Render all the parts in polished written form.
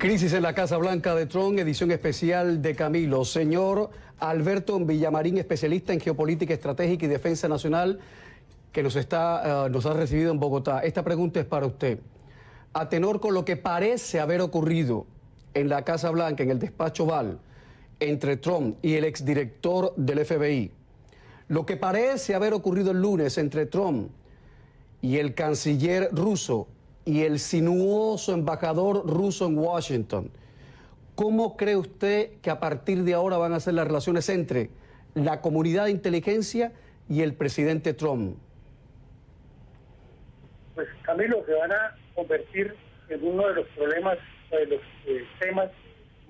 Crisis en la Casa Blanca de Trump, edición especial de Camilo. Señor Alberto Villamarín, especialista en geopolítica estratégica y defensa nacional, que nos ha recibido en Bogotá. Esta pregunta es para usted. A tenor con lo que parece haber ocurrido en la Casa Blanca, en el despacho Oval, entre Trump y el exdirector del FBI, lo que parece haber ocurrido el lunes entre Trump y el canciller ruso y el sinuoso embajador ruso en Washington, ¿cómo cree usted que a partir de ahora van a ser las relaciones entre la comunidad de inteligencia y el presidente Trump? Pues, Camilo, se van a convertir en uno de los problemas, de los temas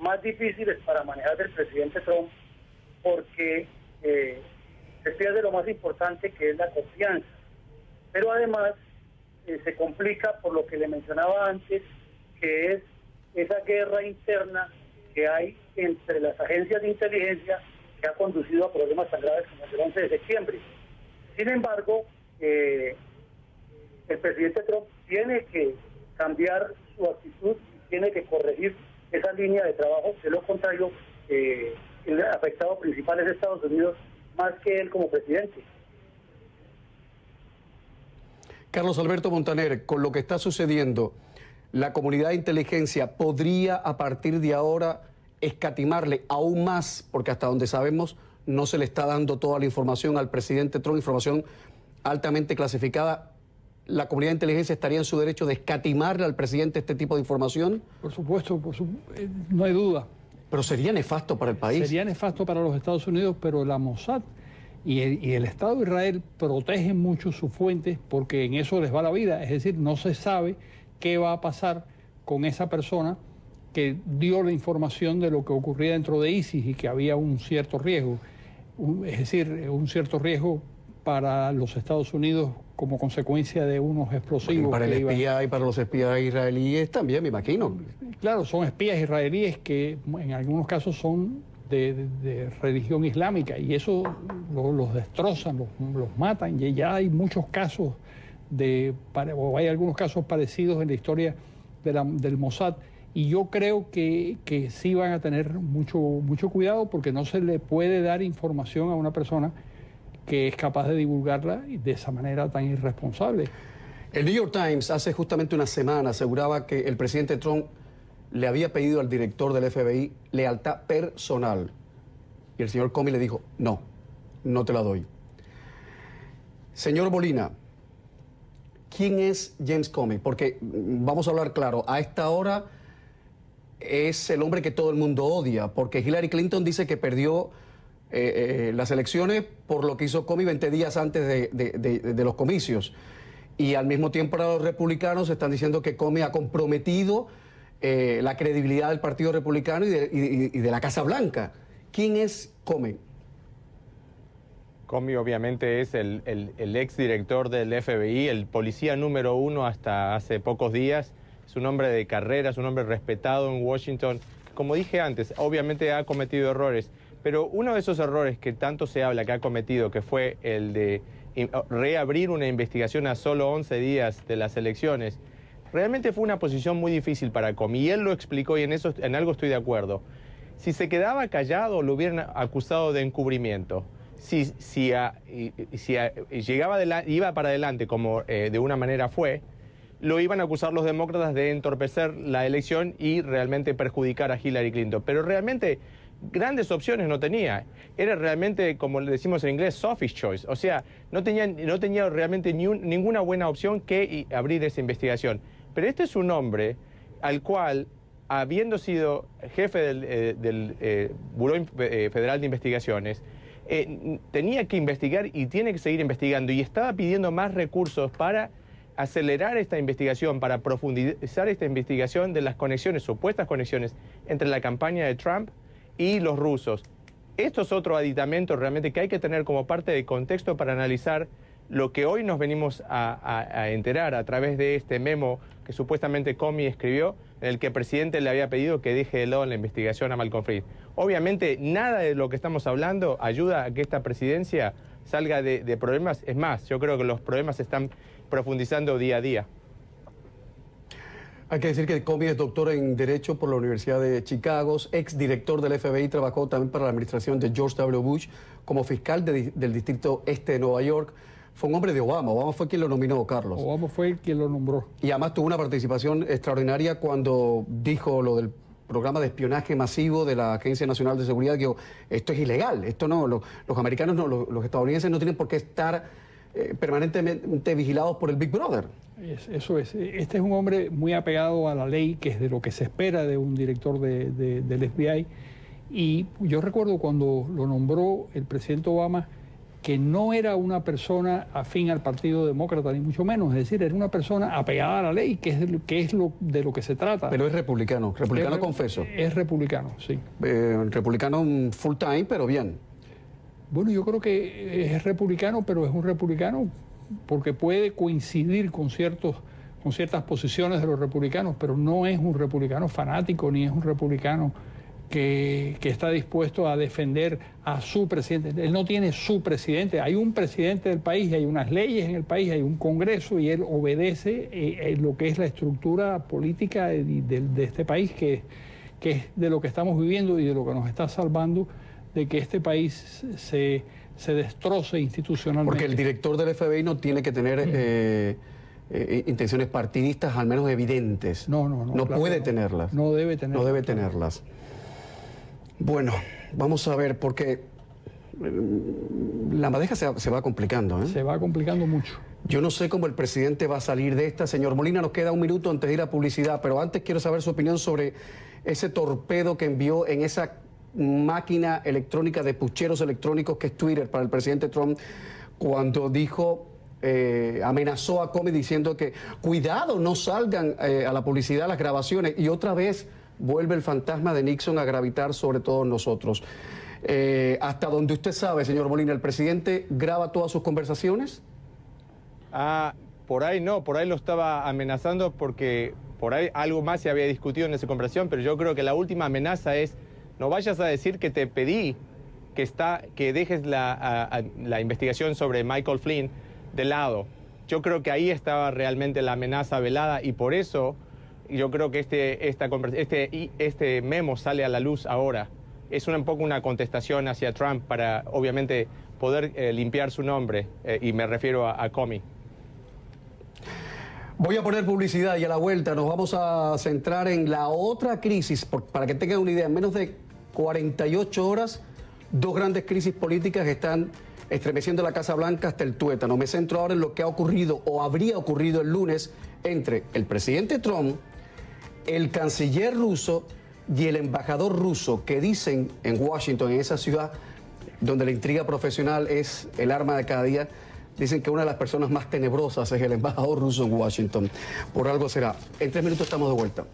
más difíciles para manejar del presidente Trump, porque se pierde lo más importante, que es la confianza. Pero además se complica por lo que le mencionaba antes, que es esa guerra interna que hay entre las agencias de inteligencia, que ha conducido a problemas tan graves como el 11 de septiembre. Sin embargo, el presidente Trump tiene que cambiar su actitud y tiene que corregir esa línea de trabajo. De lo contrario, el afectado principal es Estados Unidos, más que él como presidente. Carlos Alberto Montaner, con lo que está sucediendo, ¿la comunidad de inteligencia podría a partir de ahora escatimarle aún más, porque hasta donde sabemos no se le está dando toda la información al presidente Trump, información altamente clasificada? ¿La comunidad de inteligencia estaría en su derecho de escatimarle al presidente este tipo de información? Por supuesto, no hay duda. Pero sería nefasto para el país. Sería nefasto para los Estados Unidos, pero la Mossad y el Estado de Israel protegen mucho sus fuentes porque en eso les va la vida. Es decir, no se sabe qué va a pasar con esa persona que dio la información de lo que ocurría dentro de ISIS y que había un cierto riesgo. Es decir, un cierto riesgo para los Estados Unidos como consecuencia de unos explosivos. Para el espía y para los espías israelíes también, me imagino. Claro, son espías israelíes que en algunos casos son de religión islámica y eso los destrozan, los matan. Y ya hay muchos casos, o hay algunos casos parecidos en la historia del Mossad. Y yo creo que sí van a tener mucho cuidado porque no se le puede dar información a una persona que es capaz de divulgarla de esa manera tan irresponsable. El New York Times hace justamente una semana aseguraba que el presidente Trump le había pedido al director del FBI lealtad personal. Y el señor Comey le dijo, no te la doy. Señor Molina, ¿quién es James Comey? Porque, vamos a hablar claro, a esta hora es el hombre que todo el mundo odia, porque Hillary Clinton dice que perdió las elecciones por lo que hizo Comey 20 días antes de los comicios. Y al mismo tiempo ahora los republicanos están diciendo que Comey ha comprometido la credibilidad del Partido Republicano y de la Casa Blanca. ¿Quién es Comey? Comey obviamente es el exdirector del FBI, el policía número 1 hasta hace pocos días. Es un hombre de carrera, es un hombre respetado en Washington. Como dije antes, obviamente ha cometido errores, pero uno de esos errores que tanto se habla que ha cometido, que fue el de reabrir una investigación a solo 11 días de las elecciones, realmente fue una posición muy difícil para Comey, y él lo explicó y en algo estoy de acuerdo. Si se quedaba callado, lo hubieran acusado de encubrimiento. Si iba para adelante como de una manera fue, lo iban a acusar los demócratas de entorpecer la elección y realmente perjudicar a Hillary Clinton. Pero realmente grandes opciones no tenía. Era realmente, como le decimos en inglés, softish choice. O sea, no tenía realmente ninguna buena opción que abrir esa investigación. Pero este es un hombre al cual, habiendo sido jefe del Buró Federal de Investigaciones, tenía que investigar y tiene que seguir investigando. Y estaba pidiendo más recursos para acelerar esta investigación, para profundizar esta investigación de las conexiones, supuestas conexiones, entre la campaña de Trump y los rusos. Esto es otro aditamento realmente que hay que tener como parte del contexto para analizar lo que hoy nos venimos a enterar a través de este memo que supuestamente Comey escribió, en el que el presidente le había pedido que deje de lado la investigación a Malcolm Fried. Obviamente, nada de lo que estamos hablando ayuda a que esta presidencia salga de problemas. Es más, yo creo que los problemas se están profundizando día a día. Hay que decir que Comey es doctor en Derecho por la Universidad de Chicago, exdirector del FBI, trabajó también para la administración de George W. Bush como fiscal del Distrito Este de Nueva York. Fue un hombre de Obama. Obama fue quien lo nominó, Carlos. Obama fue el quien lo nombró. Y además tuvo una participación extraordinaria cuando dijo lo del programa de espionaje masivo de la Agencia Nacional de Seguridad, que esto es ilegal, esto no, los americanos no, los estadounidenses no tienen por qué estar permanentemente vigilados por el Big Brother. Eso es. Este es un hombre muy apegado a la ley, que es de lo que se espera de un director del FBI. Y yo recuerdo cuando lo nombró el presidente Obama, que no era una persona afín al Partido Demócrata, ni mucho menos. Es decir, era una persona apegada a la ley, que es de lo que se trata. Pero es republicano, confeso. Es republicano, sí. Republicano full time, pero bien. Bueno, yo creo que es republicano, pero es un republicano porque puede coincidir con ciertas posiciones de los republicanos, pero no es un republicano fanático, ni es un republicano que está dispuesto a defender a su presidente. Él no tiene su presidente. Hay un presidente del país, hay unas leyes en el país, hay un Congreso, y él obedece lo que es la estructura política de este país, que es de lo que estamos viviendo y de lo que nos está salvando de que este país se destroce institucionalmente. Porque el director del FBI no tiene que tener intenciones partidistas, al menos evidentes. No claro, puede tenerlas. No debe tenerlas. No debe tenerlas. Bueno, vamos a ver, porque la madeja se va complicando. Se va complicando mucho. Yo no sé cómo el presidente va a salir de esta. Señor Molina, nos queda un minuto antes de ir a publicidad, pero antes quiero saber su opinión sobre ese torpedo que envió en esa máquina electrónica de pucheros electrónicos que es Twitter para el presidente Trump, cuando dijo, amenazó a Comey diciendo que cuidado, no salgan a la publicidad las grabaciones, y otra vez vuelve el fantasma de Nixon a gravitar sobre todos nosotros. Hasta donde usted sabe, señor Molina, ¿el presidente graba todas sus conversaciones? Por ahí no, por ahí lo estaba amenazando porque por ahí algo más se había discutido en esa conversación, pero yo creo que la última amenaza es: no vayas a decir que te pedí que dejes la investigación sobre Michael Flynn de lado. Yo creo que ahí estaba realmente la amenaza velada, y por eso yo creo que este memo sale a la luz ahora. Es un poco una contestación hacia Trump para, obviamente, poder limpiar su nombre, y me refiero a Comey. Voy a poner publicidad y a la vuelta nos vamos a centrar en la otra crisis, para que tengan una idea. En menos de 48 horas, dos grandes crisis políticas están estremeciendo la Casa Blanca hasta el tuétano. Me centro ahora en lo que ha ocurrido o habría ocurrido el lunes entre el presidente Trump, el canciller ruso y el embajador ruso, que dicen en Washington, en esa ciudad donde la intriga profesional es el arma de cada día, dicen que una de las personas más tenebrosas es el embajador ruso en Washington. Por algo será. En 3 minutos estamos de vuelta.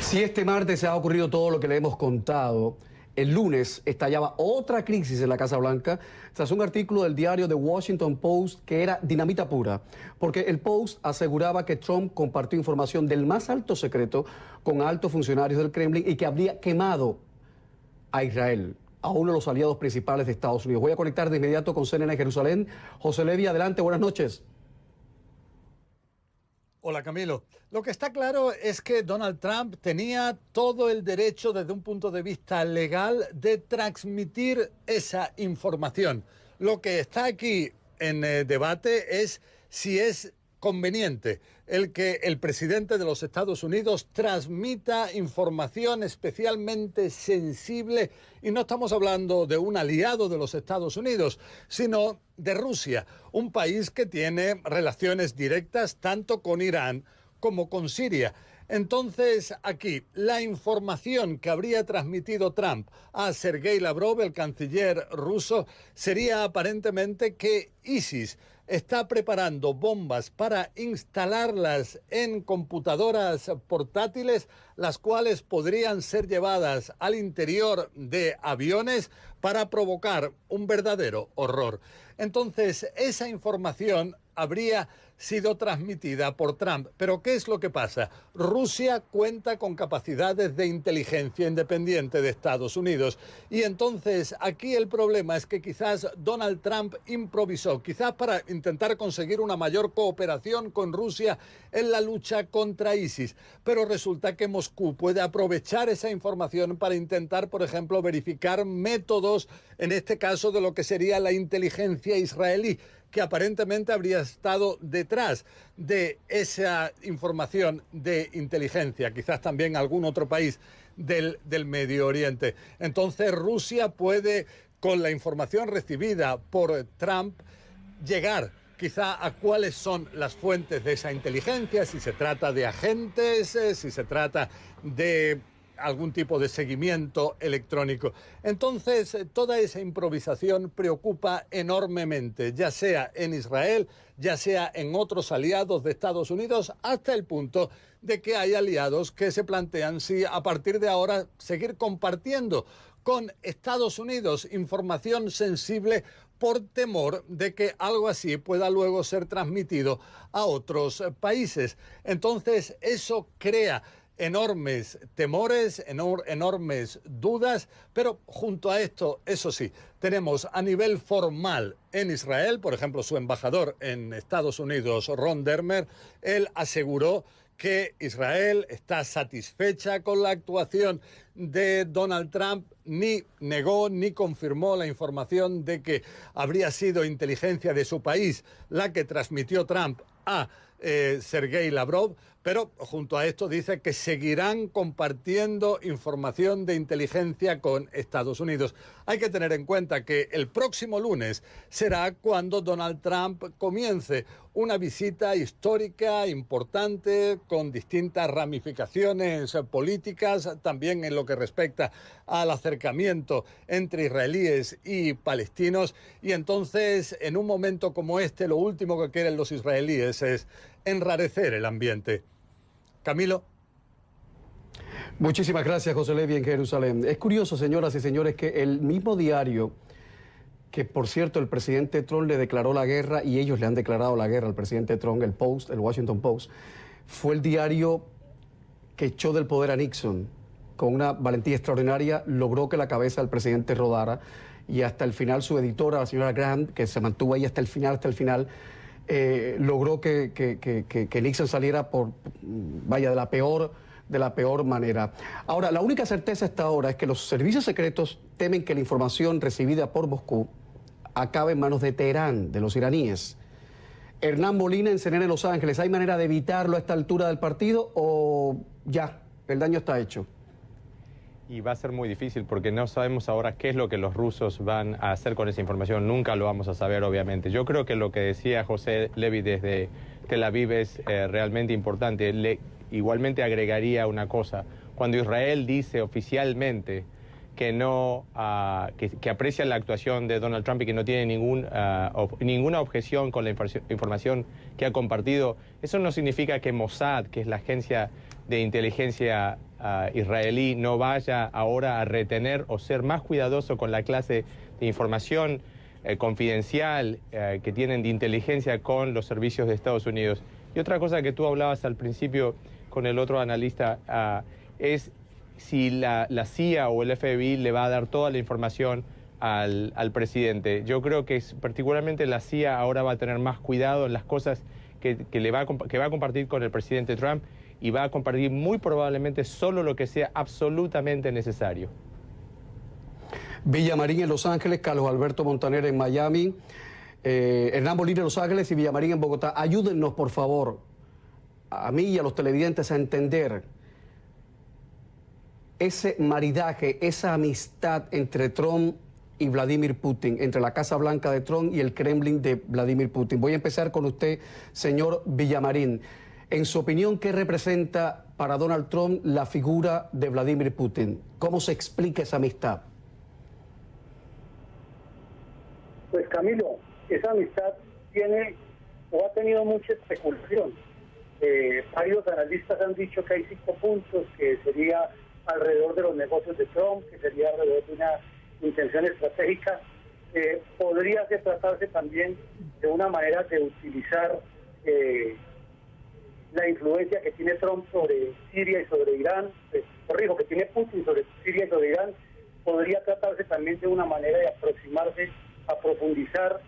Si este martes se ha ocurrido todo lo que le hemos contado, el lunes estallaba otra crisis en la Casa Blanca tras un artículo del diario The Washington Post que era dinamita pura, porque el Post aseguraba que Trump compartió información del más alto secreto con altos funcionarios del Kremlin y que habría quemado a Israel, a uno de los aliados principales de Estados Unidos. Voy a conectar de inmediato con CNN Jerusalén. José Levi, adelante, buenas noches. Hola Camilo. Lo que está claro es que Donald Trump tenía todo el derecho desde un punto de vista legal de transmitir esa información. Lo que está aquí en debate es si es conveniente el que el presidente de los Estados Unidos transmita información especialmente sensible, y no estamos hablando de un aliado de los Estados Unidos, sino de Rusia, un país que tiene relaciones directas tanto con Irán como con Siria. Entonces, aquí, la información que habría transmitido Trump a Sergei Lavrov, el canciller ruso, sería aparentemente que ISIS está preparando bombas para instalarlas en computadoras portátiles, las cuales podrían ser llevadas al interior de aviones para provocar un verdadero horror. Entonces, esa información habría sido transmitida por Trump. Pero ¿qué es lo que pasa? Rusia cuenta con capacidades de inteligencia independiente de Estados Unidos. Y entonces aquí el problema es que quizás Donald Trump improvisó, quizás para intentar conseguir una mayor cooperación con Rusia en la lucha contra ISIS. Pero resulta que Moscú puede aprovechar esa información para intentar, por ejemplo, verificar métodos, en este caso de lo que sería la inteligencia israelí, que aparentemente habría estado detrás de esa información de inteligencia, quizás también algún otro país del Medio Oriente. Entonces Rusia puede, con la información recibida por Trump, llegar quizá a cuáles son las fuentes de esa inteligencia, si se trata de agentes, si se trata de algún tipo de seguimiento electrónico. Entonces, toda esa improvisación preocupa enormemente, ya sea en Israel, ya sea en otros aliados de Estados Unidos, hasta el punto de que hay aliados que se plantean si a partir de ahora seguir compartiendo con Estados Unidos información sensible por temor de que algo así pueda luego ser transmitido a otros países. Entonces, eso crea enormes temores, enormes dudas, pero junto a esto, eso sí, tenemos a nivel formal en Israel, por ejemplo, su embajador en Estados Unidos, Ron Dermer, él aseguró que Israel está satisfecha con la actuación de Donald Trump, ni negó ni confirmó la información de que habría sido inteligencia de su país la que transmitió Trump a Sergei Lavrov, pero junto a esto dice que seguirán compartiendo información de inteligencia con Estados Unidos. Hay que tener en cuenta que el próximo lunes será cuando Donald Trump comience una visita histórica importante con distintas ramificaciones políticas, también en lo que respecta al acercamiento entre israelíes y palestinos. Y entonces, en un momento como este, lo último que quieren los israelíes es enrarecer el ambiente. Camilo. Muchísimas gracias, José Levi, en Jerusalén. Es curioso, señoras y señores, que el mismo diario que, por cierto, el presidente Trump le declaró la guerra, y ellos le han declarado la guerra al presidente Trump, el Post, el Washington Post, fue el diario que echó del poder a Nixon. Con una valentía extraordinaria logró que la cabeza del presidente rodara, y hasta el final su editora, la señora Graham, que se mantuvo ahí hasta el final, logró que Nixon saliera de la peor manera. Ahora, la única certeza hasta ahora es que los servicios secretos temen que la información recibida por Moscú acabe en manos de Teherán, de los iraníes. Hernán Molina, en CNN Los Ángeles, ¿hay manera de evitarlo a esta altura del partido o ya, el daño está hecho? Y va a ser muy difícil porque no sabemos ahora qué es lo que los rusos van a hacer con esa información. Nunca lo vamos a saber, obviamente. Yo creo que lo que decía José Levi desde Tel Aviv es realmente importante. Igualmente agregaría una cosa. Cuando Israel dice oficialmente que no, que aprecia la actuación de Donald Trump y que no tiene ninguna objeción con la información que ha compartido, eso no significa que Mossad, que es la agencia de inteligencia israelí, no vaya ahora a retener o ser más cuidadoso con la clase de información confidencial que tienen de inteligencia con los servicios de Estados Unidos. Y otra cosa que tú hablabas al principio con el otro analista es si la CIA o el FBI le va a dar toda la información al presidente. Yo creo que particularmente la CIA ahora va a tener más cuidado en las cosas que va a compartir con el presidente Trump, y va a compartir muy probablemente solo lo que sea absolutamente necesario. Villamarín en Los Ángeles, Carlos Alberto Montaner en Miami. Hernán Bolívar en Los Ángeles y Villamarín en Bogotá. Ayúdennos, por favor, a mí y a los televidentes a entender ese maridaje, esa amistad entre Trump y Vladimir Putin, entre la Casa Blanca de Trump y el Kremlin de Vladimir Putin. Voy a empezar con usted, señor Villamarín. En su opinión, ¿qué representa para Donald Trump la figura de Vladimir Putin? ¿Cómo se explica esa amistad? Pues Camilo, esa amistad tiene o ha tenido mucha especulación. Varios analistas han dicho que hay 5 puntos, que sería alrededor de los negocios de Trump, que sería alrededor de una intención estratégica. Podría tratarse también de una manera de utilizar la influencia que tiene Trump sobre Siria y sobre Irán, corrijo, que tiene Putin sobre Siria y sobre Irán. Podría tratarse también de una manera de aproximarse a profundizar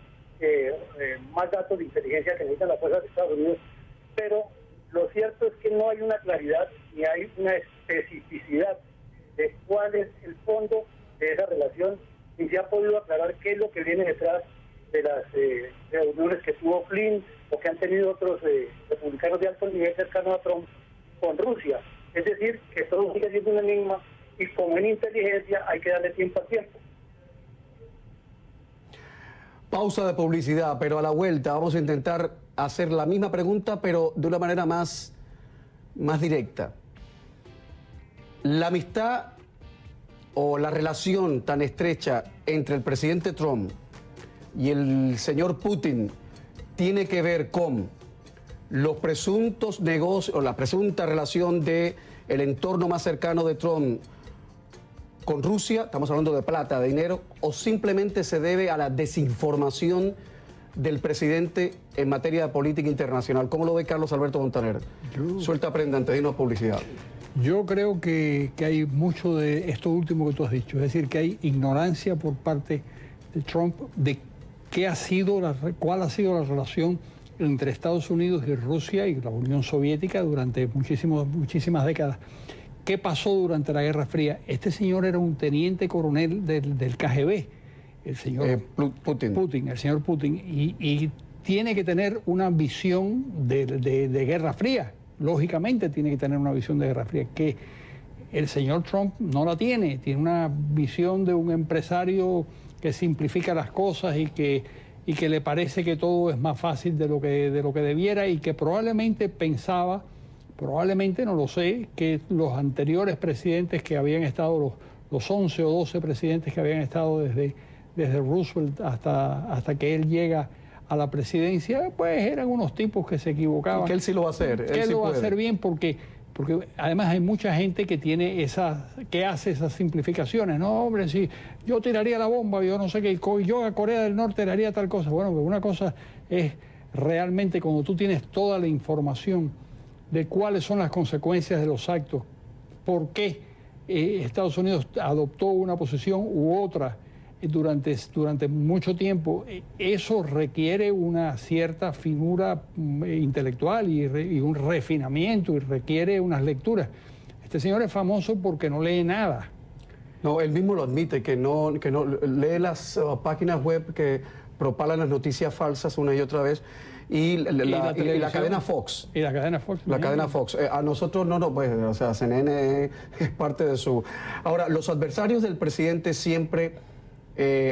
más datos de inteligencia que necesitan las fuerzas de Estados Unidos, pero lo cierto es que no hay una claridad ni hay una especificidad de cuál es el fondo de esa relación, y se ha podido aclarar qué es lo que viene detrás de las reuniones que tuvo Flynn o que han tenido otros republicanos de alto nivel cercanos a Trump con Rusia. Es decir, que todo sigue siendo un enigma, y como en inteligencia hay que darle tiempo al tiempo. Pausa de publicidad, pero a la vuelta vamos a intentar hacer la misma pregunta, pero de una manera más directa. La amistad o la relación tan estrecha entre el presidente Trump y el señor Putin tiene que ver con los presuntos negocios o la presunta relación de el entorno más cercano de Trump con Rusia, estamos hablando de plata, de dinero, o simplemente se debe a la desinformación del presidente en materia de política internacional. ¿Cómo lo ve Carlos Alberto Montaner? Suelta prenda antes de irnos a publicidad. Yo creo que hay mucho de esto último que tú has dicho, es decir, que hay ignorancia por parte de Trump de cuál ha sido la relación entre Estados Unidos y Rusia y la Unión Soviética durante muchísimas décadas. ¿Qué pasó durante la Guerra Fría? Este señor era un teniente coronel del KGB, el señor Putin, el señor Putin, y tiene que tener una visión de Guerra Fría. Lógicamente tiene que tener una visión de Guerra Fría, que el señor Trump no la tiene. Tiene una visión de un empresario que simplifica las cosas y que le parece que todo es más fácil de lo que debiera, y que probablemente pensaba, probablemente, no lo sé, que los anteriores presidentes que habían estado, los 11 o 12 presidentes que habían estado desde Roosevelt hasta que él llega a la presidencia, pues eran unos tipos que se equivocaban. Y que él sí lo va a hacer. Que él lo va a hacer bien porque además hay mucha gente que hace esas simplificaciones. No, hombre, si yo tiraría la bomba, yo no sé qué, yo a Corea del Norte le haría tal cosa. Bueno, pero una cosa es realmente cuando tú tienes toda la información de cuáles son las consecuencias de los actos, por qué Estados Unidos adoptó una posición u otra durante mucho tiempo. Eso requiere una cierta finura intelectual y un refinamiento, y requiere unas lecturas. Este señor es famoso porque no lee nada. No, él mismo lo admite, que no lee las páginas web que propalan las noticias falsas una y otra vez. Y la cadena Fox. Y la cadena Fox. La cadena Fox. A nosotros no, pues, o sea, CNN es parte de su... Ahora, los adversarios del presidente siempre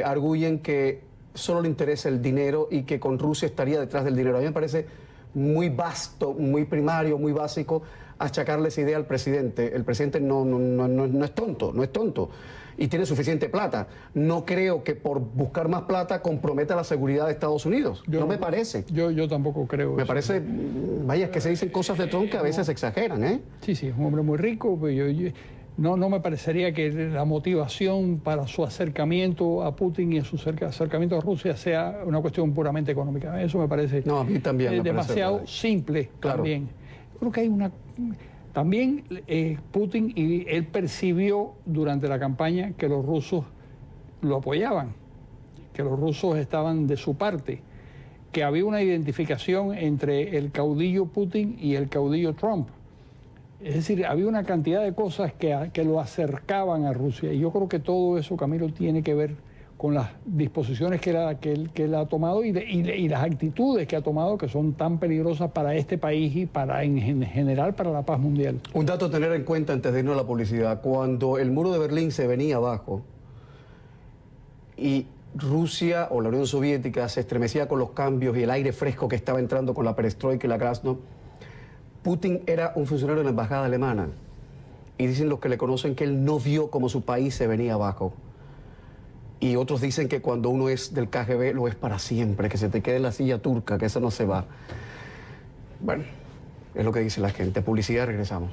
arguyen que solo le interesa el dinero y que con Rusia estaría detrás del dinero. A mí me parece muy vasto, muy primario, muy básico achacarle esa idea al presidente. El presidente no es tonto y tiene suficiente plata. No creo que por buscar más plata comprometa la seguridad de Estados Unidos. No me parece. Yo tampoco creo Me eso. parece, vaya, que se dicen cosas de Trump que a veces exageran, ¿eh? Sí, es un hombre muy rico, pero no me parecería que la motivación para su acercamiento a Putin y su acercamiento a Rusia sea una cuestión puramente económica. Eso me parece a mí también demasiado simple. Claro. También. Creo que hay También Putin, y él percibió durante la campaña que los rusos lo apoyaban, que los rusos estaban de su parte, que había una identificación entre el caudillo Putin y el caudillo Trump. Es decir, había una cantidad de cosas que lo acercaban a Rusia. Y yo creo que todo eso, Camilo, tiene que ver con las disposiciones que él ha tomado y las actitudes que ha tomado, que son tan peligrosas para este país y en general para la paz mundial. Un dato a tener en cuenta antes de irnos a la publicidad: cuando el muro de Berlín se venía abajo y Rusia o la Unión Soviética se estremecía con los cambios y el aire fresco que estaba entrando con la perestroika y la glasnost, Putin era un funcionario de la embajada alemana, y dicen los que le conocen que él no vio cómo su país se venía abajo. Y otros dicen que cuando uno es del KGB lo es para siempre, que se te quede en la silla turca, que eso no se va. Bueno, es lo que dice la gente. Publicidad, regresamos.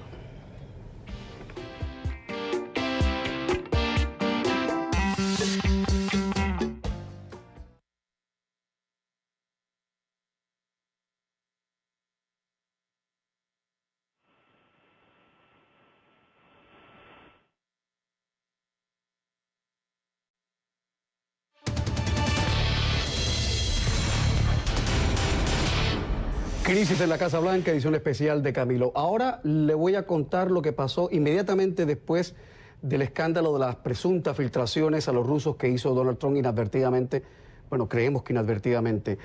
Crisis en la Casa Blanca, edición especial de Camilo. Ahora le voy a contar lo que pasó inmediatamente después del escándalo de las presuntas filtraciones a los rusos que hizo Donald Trump inadvertidamente. Bueno, creemos que inadvertidamente.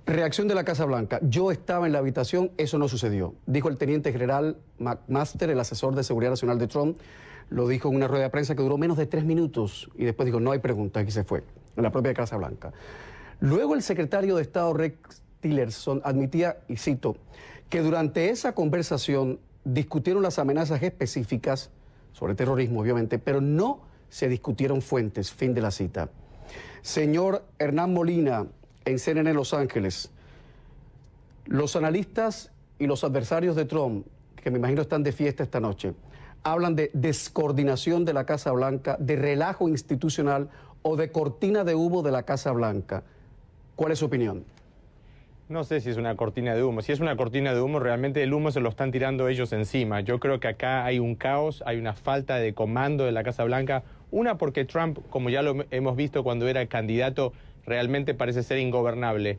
Reacción de la Casa Blanca: yo estaba en la habitación, eso no sucedió. Dijo el teniente general McMaster, el asesor de seguridad nacional de Trump. Lo dijo en una rueda de prensa que duró menos de 3 minutos y después dijo, no hay preguntas, y se fue, en la propia Casa Blanca. Luego el secretario de Estado Rex Tillerson admitía, y cito, que durante esa conversación discutieron las amenazas específicas sobre terrorismo, obviamente, pero no se discutieron fuentes. Fin de la cita. Señor Hernán Molina, en CNN Los Ángeles, los analistas y los adversarios de Trump, que me imagino están de fiesta esta noche, hablan de descoordinación de la Casa Blanca, de relajo institucional o de cortina de humo de la Casa Blanca. ¿Cuál es su opinión? No sé si es una cortina de humo. Si es una cortina de humo, realmente el humo se lo están tirando ellos encima. Yo creo que acá hay un caos, hay una falta de comando de la Casa Blanca. Una, porque Trump, como ya lo hemos visto cuando era candidato, realmente parece ser ingobernable.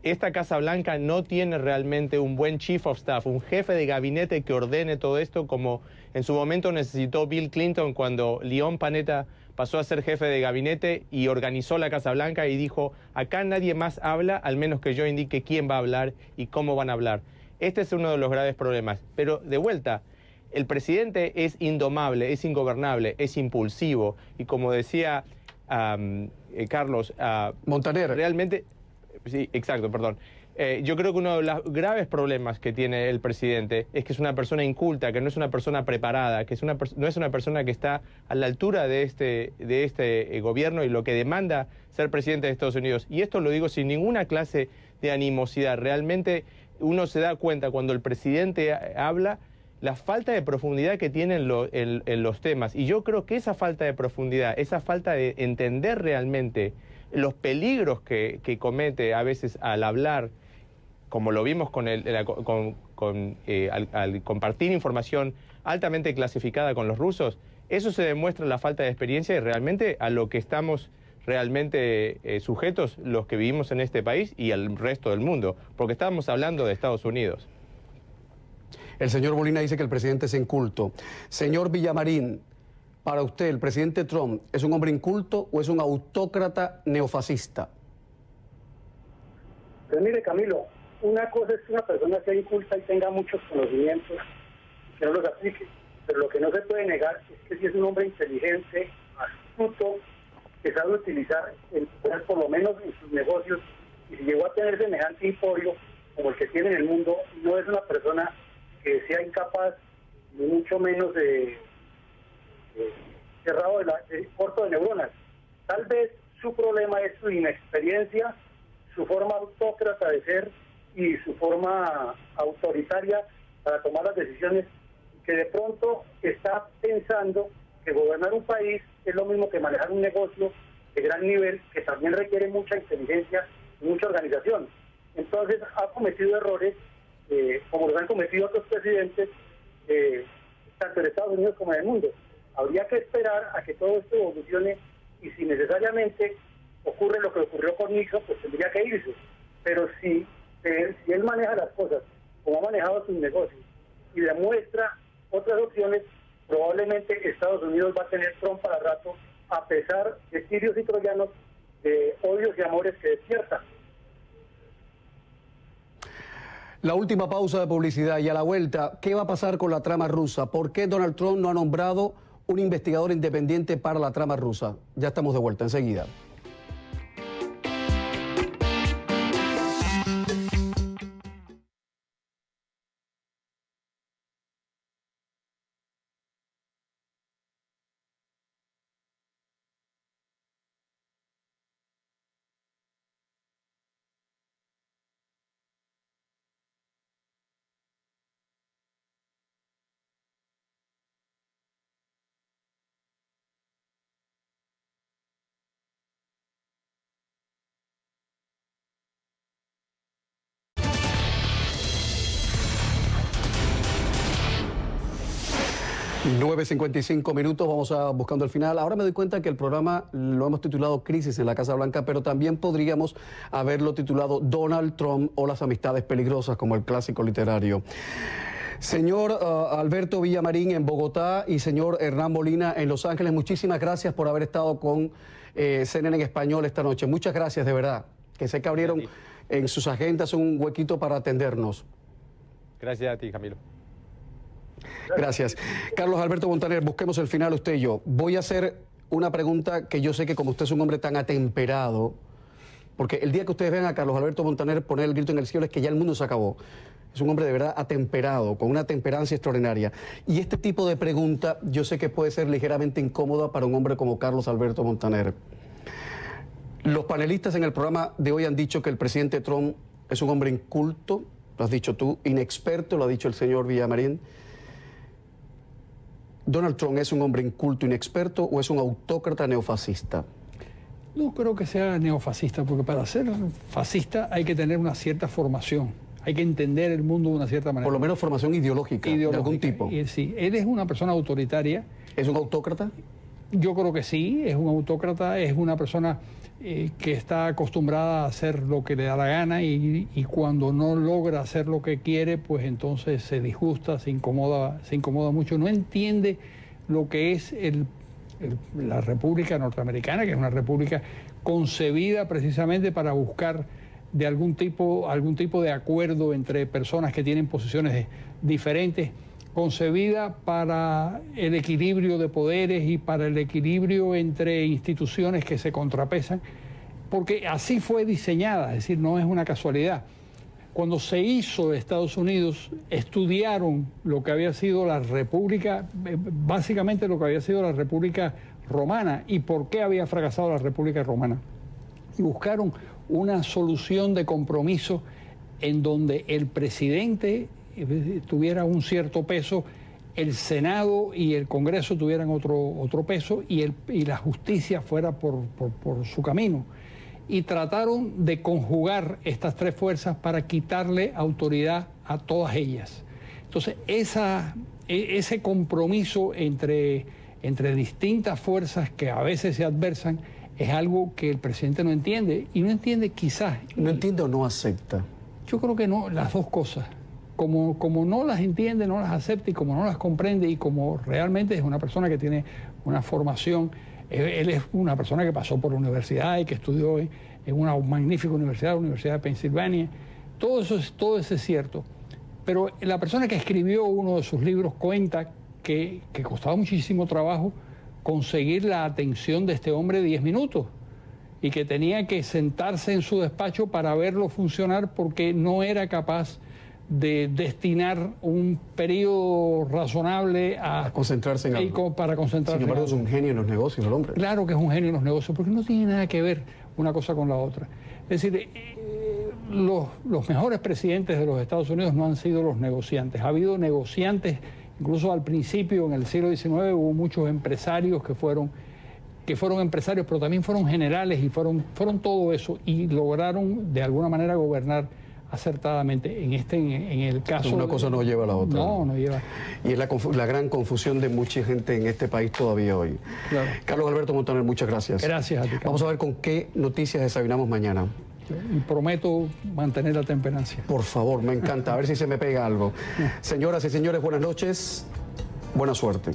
Esta Casa Blanca no tiene realmente un buen chief of staff, un jefe de gabinete que ordene todo esto, como en su momento necesitó Bill Clinton cuando Leon Panetta pasó a ser jefe de gabinete y organizó la Casa Blanca y dijo, acá nadie más habla, al menos que yo indique quién va a hablar y cómo van a hablar. Este es uno de los graves problemas. Pero de vuelta, el presidente es indomable, es ingobernable, es impulsivo. Y como decía Carlos... Montaner. Realmente... Sí, exacto, perdón. Yo creo que uno de los graves problemas que tiene el presidente es que es una persona inculta, que no es una persona preparada, que no es una persona que está a la altura de este gobierno y lo que demanda ser presidente de Estados Unidos. Y esto lo digo sin ninguna clase de animosidad. Realmente uno se da cuenta cuando el presidente habla la falta de profundidad que tiene en los temas. Y yo creo que esa falta de profundidad, esa falta de entender realmente los peligros que comete a veces al hablar, como lo vimos al compartir información altamente clasificada con los rusos, eso se demuestra la falta de experiencia y realmente a lo que estamos realmente sujetos los que vivimos en este país y al resto del mundo, porque estamos hablando de Estados Unidos. El señor Molina dice que el presidente es inculto. Señor Villamarín, para usted, ¿el presidente Trump es un hombre inculto o es un autócrata neofascista? Pues mire, Camilo, una cosa es que una persona sea inculta y tenga muchos conocimientos, que no los aplique, pero lo que no se puede negar es que si es un hombre inteligente, astuto, que sabe utilizar el poder por lo menos en sus negocios, y si llegó a tener semejante emporio como el que tiene en el mundo, no es una persona que sea incapaz, ni mucho menos cerrado corto de neuronas. Tal vez su problema es su inexperiencia, su forma autócrata de ser y su forma autoritaria para tomar las decisiones, que de pronto está pensando que gobernar un país es lo mismo que manejar un negocio de gran nivel, que también requiere mucha inteligencia y mucha organización. Entonces ha cometido errores, como los han cometido otros presidentes, tanto en Estados Unidos como en el mundo. Habría que esperar a que todo esto evolucione, y si necesariamente ocurre lo que ocurrió con Nixon, pues tendría que irse. Pero si él maneja las cosas como ha manejado sus negocios y demuestra otras opciones, probablemente Estados Unidos va a tener Trump para rato a pesar de tirios y troyanos, de odios y amores que despiertan. La última pausa de publicidad y a la vuelta, ¿qué va a pasar con la trama rusa? ¿Por qué Donald Trump no ha nombrado un investigador independiente para la trama rusa? Ya estamos de vuelta enseguida. ...9:55 vamos buscando el final. Ahora me doy cuenta que el programa lo hemos titulado Crisis en la Casa Blanca, pero también podríamos haberlo titulado Donald Trump o las amistades peligrosas, como el clásico literario. Señor Alberto Villamarín en Bogotá y señor Hernán Molina en Los Ángeles, muchísimas gracias por haber estado con CNN en español esta noche. Muchas gracias, de verdad, que sé que abrieron en sus agendas un huequito para atendernos. Gracias a ti, Camilo. Gracias. Carlos Alberto Montaner, busquemos el final usted y yo. Voy a hacer una pregunta que yo sé que como usted es un hombre tan atemperado, porque el día que ustedes vean a Carlos Alberto Montaner poner el grito en el cielo es que ya el mundo se acabó. Es un hombre de verdad atemperado, con una temperancia extraordinaria. Y este tipo de pregunta yo sé que puede ser ligeramente incómoda para un hombre como Carlos Alberto Montaner. Los panelistas en el programa de hoy han dicho que el presidente Trump es un hombre inculto, lo has dicho tú, inexperto, lo ha dicho el señor Villamarín. ¿Donald Trump es un hombre inculto, inexperto o es un autócrata neofascista? No creo que sea neofascista, porque para ser fascista hay que tener una cierta formación, hay que entender el mundo de una cierta manera. Por lo menos formación ideológica. De algún tipo. Sí, él es una persona autoritaria. ¿Es un autócrata? Yo creo que sí, es un autócrata, es una persona que está acostumbrada a hacer lo que le da la gana y cuando no logra hacer lo que quiere, pues entonces se disgusta, se incomoda mucho, no entiende lo que es la República Norteamericana, que es una república concebida precisamente para buscar de algún tipo de acuerdo entre personas que tienen posiciones diferentes, concebida para el equilibrio de poderes y para el equilibrio entre instituciones que se contrapesan, porque así fue diseñada, es decir, no es una casualidad. Cuando se hizo Estados Unidos, estudiaron lo que había sido la República, básicamente lo que había sido la República Romana y por qué había fracasado la República Romana. Y buscaron una solución de compromiso en donde el presidente tuviera un cierto peso, el Senado y el Congreso tuvieran otro peso y la justicia fuera por su camino. Y trataron de conjugar estas tres fuerzas para quitarle autoridad a todas ellas. Entonces, ese compromiso entre distintas fuerzas que a veces se adversan es algo que el presidente no entiende, y no entiende quizás. ¿No entiende o no acepta? Yo creo que no, las dos cosas. Como no las entiende, no las acepta, y como no las comprende, y como realmente es una persona que tiene una formación, él es una persona que pasó por la universidad y que estudió en una magnífica universidad, la Universidad de Pensilvania, todo eso es cierto. Pero la persona que escribió uno de sus libros cuenta que costaba muchísimo trabajo conseguir la atención de este hombre 10 minutos y que tenía que sentarse en su despacho para verlo funcionar porque no era capaz de destinar un periodo razonable a concentrarse en algo. Para concentrarse. Sin embargo, es un genio en los negocios, el hombre. Claro que es un genio en los negocios, porque no tiene nada que ver una cosa con la otra. Es decir, los mejores presidentes de los Estados Unidos no han sido los negociantes. Ha habido negociantes, incluso al principio, en el siglo XIX, hubo muchos empresarios que fueron empresarios, pero también fueron generales y fueron todo eso, y lograron de alguna manera gobernar acertadamente. En el caso... Una cosa no lleva a la otra. No lleva. Y es la gran confusión de mucha gente en este país todavía hoy. Claro. Carlos Alberto Montaner, muchas gracias. Gracias a ti, Carlos. Vamos a ver con qué noticias desayunamos mañana. Y prometo mantener la temperancia. Por favor, me encanta. A ver si se me pega algo. Señoras y señores, buenas noches. Buena suerte.